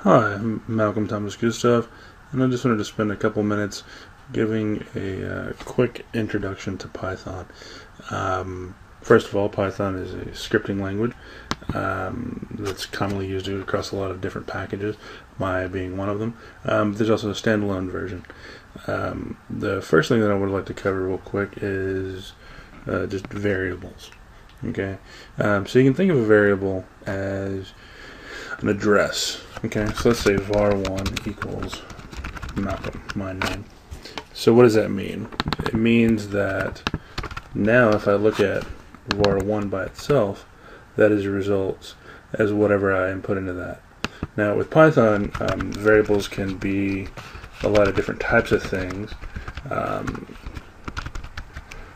Hi, I'm Malcolm Thomas-Gustave, and I just wanted to spend a couple minutes giving a quick introduction to Python. First of all, Python is a scripting language that's commonly used across a lot of different packages, Maya being one of them. There's also a standalone version. The first thing that I would like to cover real quick is just variables. Okay, so you can think of a variable as an address. Okay, so let's say var1 equals Malcolm, my name. So what does that mean? It means that now if I look at var1 by itself, that is results as whatever I input into that. Now with Python, variables can be a lot of different types of things.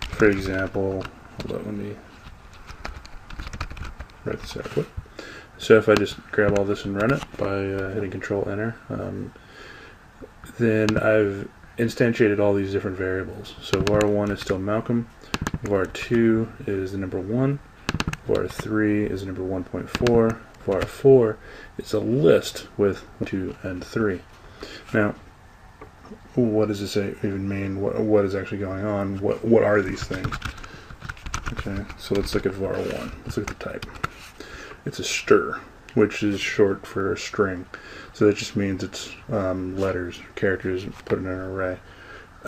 For example, hold on, let me write this out quick. So if I just grab all this and run it by hitting Control Enter, then I've instantiated all these different variables. So var1 is still Malcolm, var2 is the number 1, var3 is the number 1.4, var4 is a list with 1, 2, and 3. Now, what does this even mean? What is actually going on? What are these things? Okay, so let's look at var1. Let's look at the type. It's a str, which is short for a string. So that just means it's letters, characters put in an array.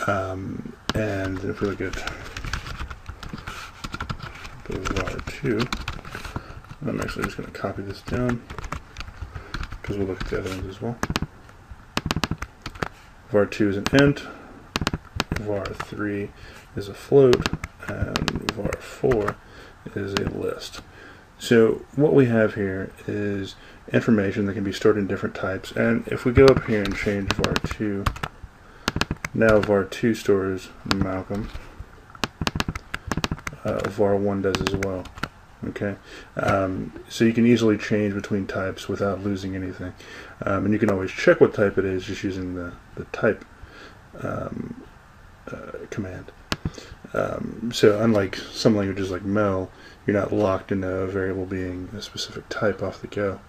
And if we look at var2, I'm actually just going to copy this down because we'll look at the other ones as well. var2 is an int, var3 is a float, and var4 is a list. So what we have here is information that can be stored in different types, and if we go up here and change var2, now var2 stores Malcolm, var1 does as well. Okay, so you can easily change between types without losing anything, and you can always check what type it is just using the type command. So unlike some languages like Mel, you're not locked into a variable being a specific type off the go,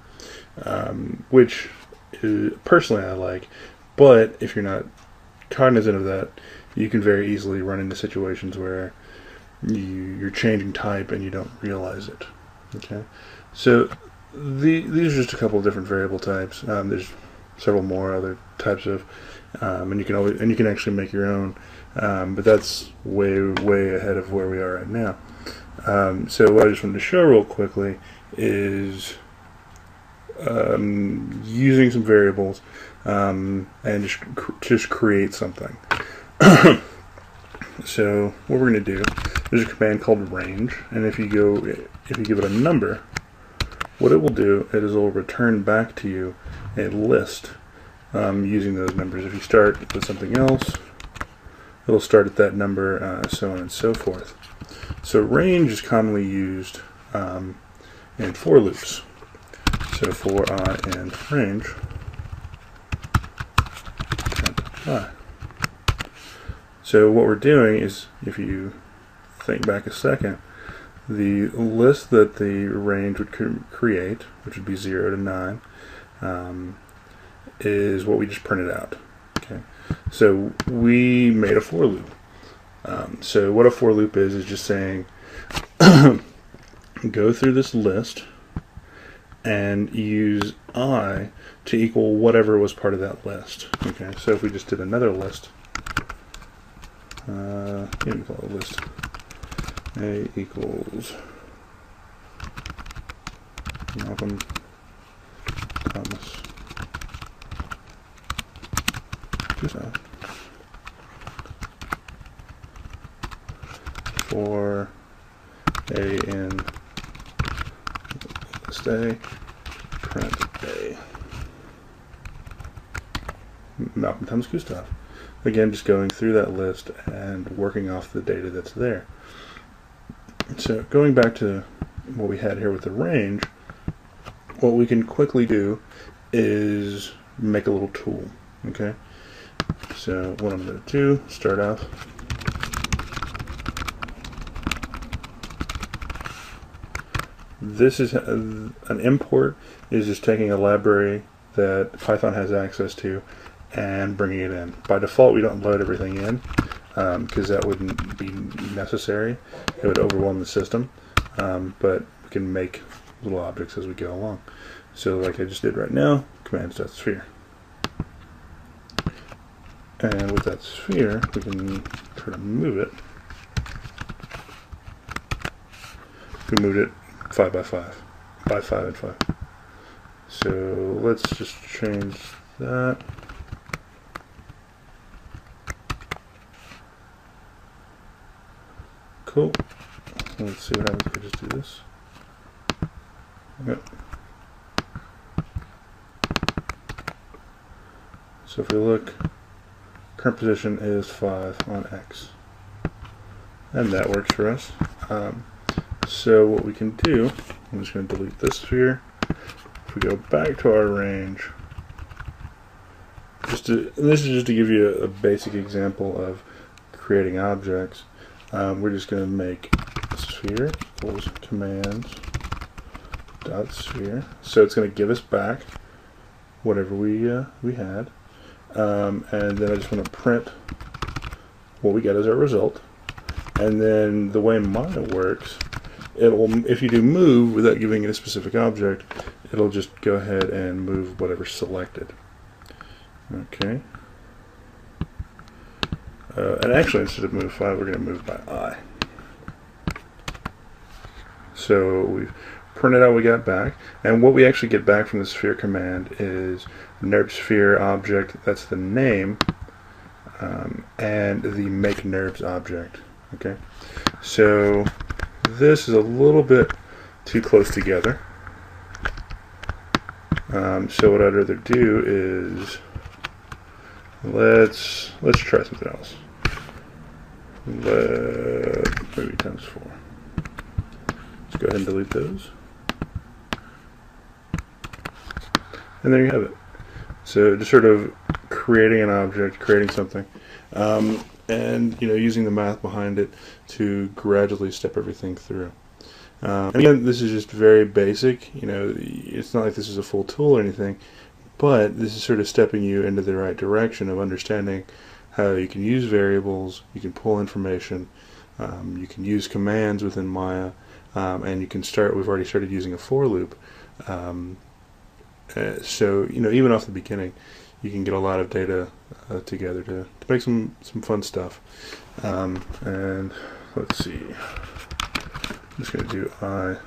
which personally I like, but if you're not cognizant of that, you can very easily run into situations where you're changing type and you don't realize it. Okay, so these are just a couple of different variable types. There's several more other types of, and you can actually make your own, but that's way ahead of where we are right now. So what I just wanted to show real quickly is using some variables and just create something. So what we're going to do, there's a command called range, and if you give it a number, what it will do is it will return back to you a list using those numbers. If you start with something else, it'll start at that number, so on and so forth. So range is commonly used in for loops. So for I in range, I. So what we're doing is, if you think back a second, the list that the range would create, which would be 0 to 9, is what we just printed out. Okay, so we made a for loop. So what a for loop is just saying, go through this list and use I to equal whatever was part of that list. Okay, so if we just did another list, we call it list A equals Malcolm Thomas for A in list A, print A. Malcolm Thomas-Gustave. Again, just going through that list and working off the data that's there. So going back to what we had here with the range, what we can quickly do is make a little tool. Okay, so what I'm going to do, start off. This is an import is just taking a library that Python has access to and bringing it in. By default, we don't load everything in because that wouldn't be necessary. It would overwhelm the system, but we can make little objects as we go along. So like I just did right now, commands.sphere. And with that sphere, we can try to move it. We moved it 5 by 5, by 5 and 5. So let's just change that. Cool. Let's see what happens if I just do this. Yep. So if we look, current position is 5 on X. And that works for us. So what we can do, I'm just going to delete this sphere. If we go back to our range, and this is just to give you a basic example of creating objects. We're just going to make sphere equals commands dot sphere. So it's going to give us back whatever we had, and then I just want to print what we get as our result. And then the way Maya works, if you do move without giving it a specific object, it'll just go ahead and move whatever's selected. Okay. And actually, instead of move 5, we're going to move by I. So we've printed out what we got back, and what we actually get back from the sphere command is NURB sphere object, that's the name, and the make NURBS object. Okay, so this is a little bit too close together. So what I'd rather do is let's try something else. Maybe times 4. Let's go ahead and delete those. And there you have it. So just sort of creating an object, creating something, and using the math behind it to gradually step everything through. And again, this is just very basic. It's not like this is a full tool or anything, but this is sort of stepping you into the right direction of understanding how you can use variables, you can pull information, you can use commands within Maya, and you can we've already started using a for loop. So even off the beginning, you can get a lot of data together to make some fun stuff. And let's see, I'm just going to do I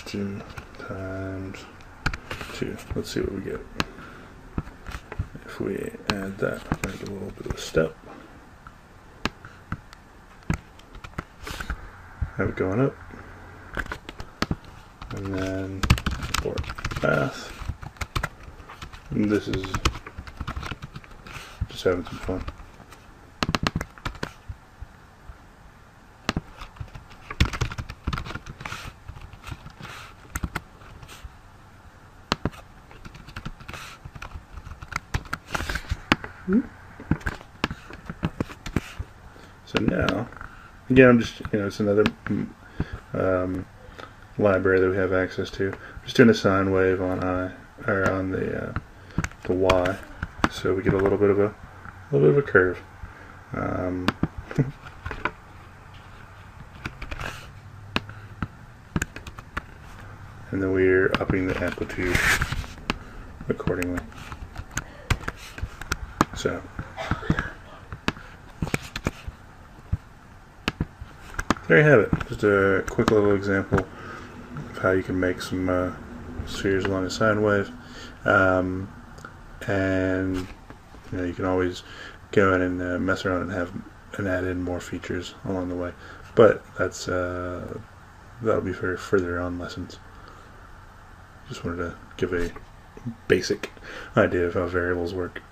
2 times 2. Let's see what we get. If we add that, make a little bit of a step. Have it going up. And then import path. And this is just having some fun. So now, again, I'm just, it's another library that we have access to. I'm just doing a sine wave on on the y, so we get a little bit of a curve. And then we're upping the amplitude accordingly. So there you have it. Just a quick little example of how you can make some spheres along a sine wave, and you can always go in and mess around and add in more features along the way. But that'll be for further on lessons. Just wanted to give a basic idea of how variables work.